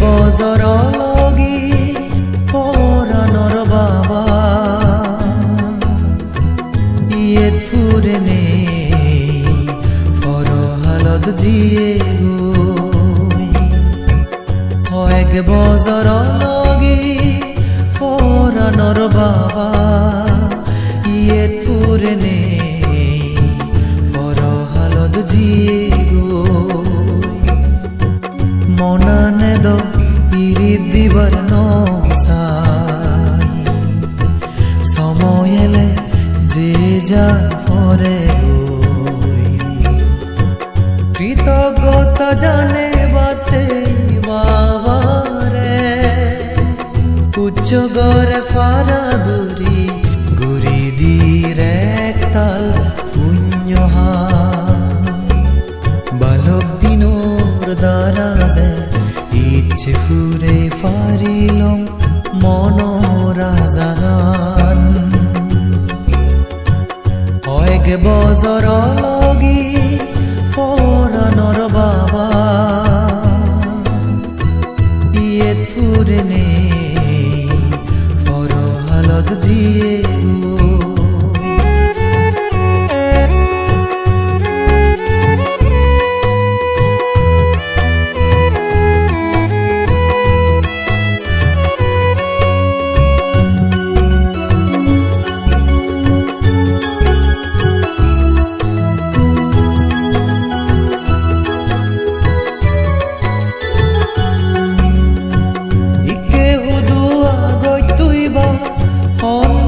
বজৰ লগি পৰাণৰ বাবা ইয়েত ফুৰেনে ফৰহালত জিয়ে গৈ এক বজৰ লগি পৰাণৰ বাবা ইয়েত ফুৰেনে ফৰহালত জিয়ে মনানে দ ইরিদ দিবার নসাই সময় এলে যে যা পরে কৃতজ্ঞতা জানে বাতে বাবারে উচ্চ গড়ে ফারা গুরি গুরি দির একতাল পুণ্যহা বালক দিনোর দারাজে ইচ্ছে ফুরে ফারিলম মনোরাজান এক বজৰ লগি পৰাণৰ বাবা ইয়েত ফুৰেনে ফৰহালত জিয়ে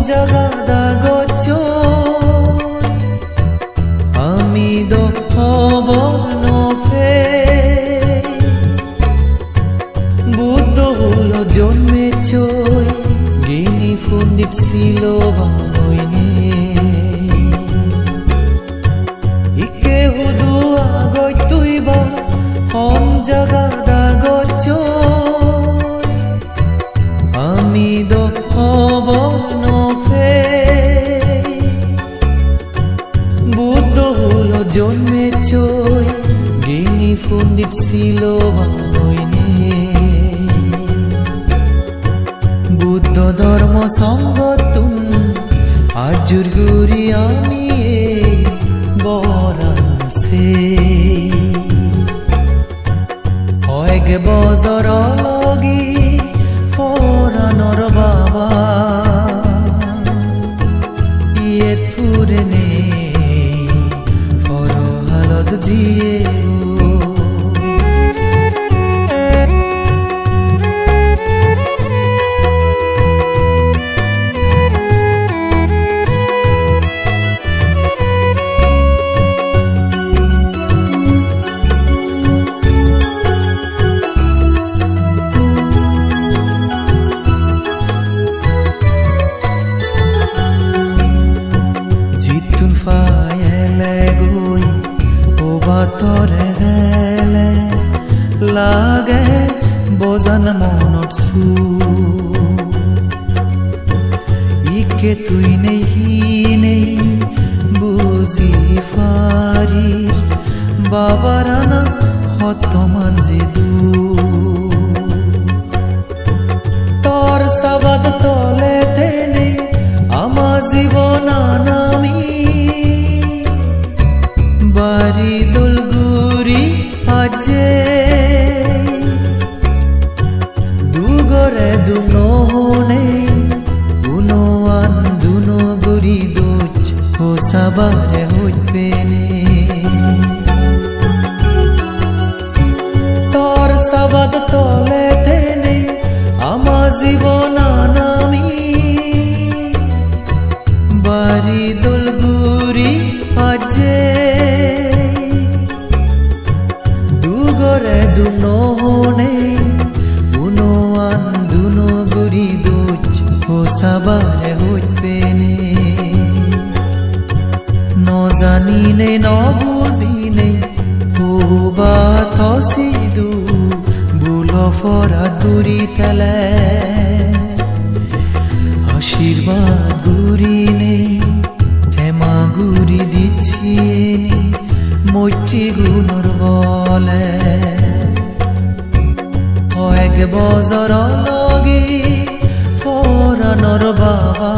জাগাদা গচ্ছ আমি দো খবর নফে বুদ্ধ হলো জন্মেছ গিনি ফুন্দিত ছিল বানইনে ইকে হুদু আগৈ তুইবা হম জাগাদা গচ্ছ আমি দো খবর বুদ্ধ হলো জন্মেছ গিনি ফুন্দিত ছিল বানইনে বুদ্ধ ধর্ম সঙ্গতুন আজুর গুরি আমি বরাসে এক বজৰ লগি পৰাণৰ বাবা ইয়েত ফুৰেনে ফৰহালত জিয়ে তরে দেলে লাগে বজান মনত সু ইকে তুই নেই হি নেই বুঝি ফারিস বাবারানা হতমান যে দু তোর সাবাদ তলে তেনে আমা জীবন নামি বাড়ি দোলগুরি ফাজে দুগরে দুনহনে উনোয়ান দুনগুরি দোচ ও সাবারে হইবেনে তোর সাবাদ তলে তেনে আমা জীবন নামি বাড়ি দোলগুরি ফাজে দুগরে দুনহনে উনোয়ান দুনগুরি দোচ ও সাবারে হইবেনে নজানি নে নবুঝিনে ওবা থসিদু বুল ফরাত গুরি তেলে আশীর্বাদ গুরি নে হেমা গুরি দিচ্ছি মৈত্রী গুণর বলে এক বজৰ লগি ফৰানৰ বাবা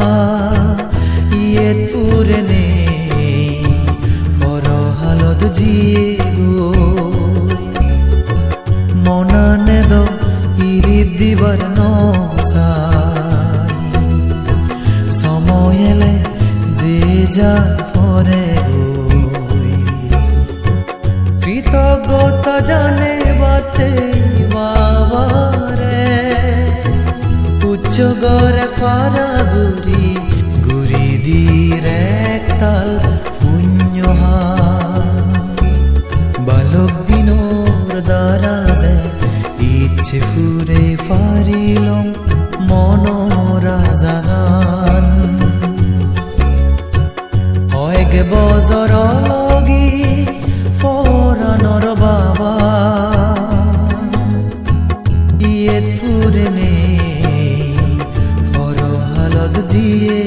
ইয়েত পুৰনে ফৰহালত জিয়ে গো মনানে দ ইৰিত দিবৰ নচাই সময়লে যে যা ফৰে গৈ কৃতজ্ঞতা জানে বাতে বাবারে উচ্চ গরে ফারা গুরি গুরি দির একতাল পুণ্যহা বালক দিনোর দ্বারা যে ইচ্ছে ফুরে ফারিলম মনরা জাগান হয়গে বজর লগি ফরানর বাবা ইয়েত পুরনে ফরহালত জিয়ে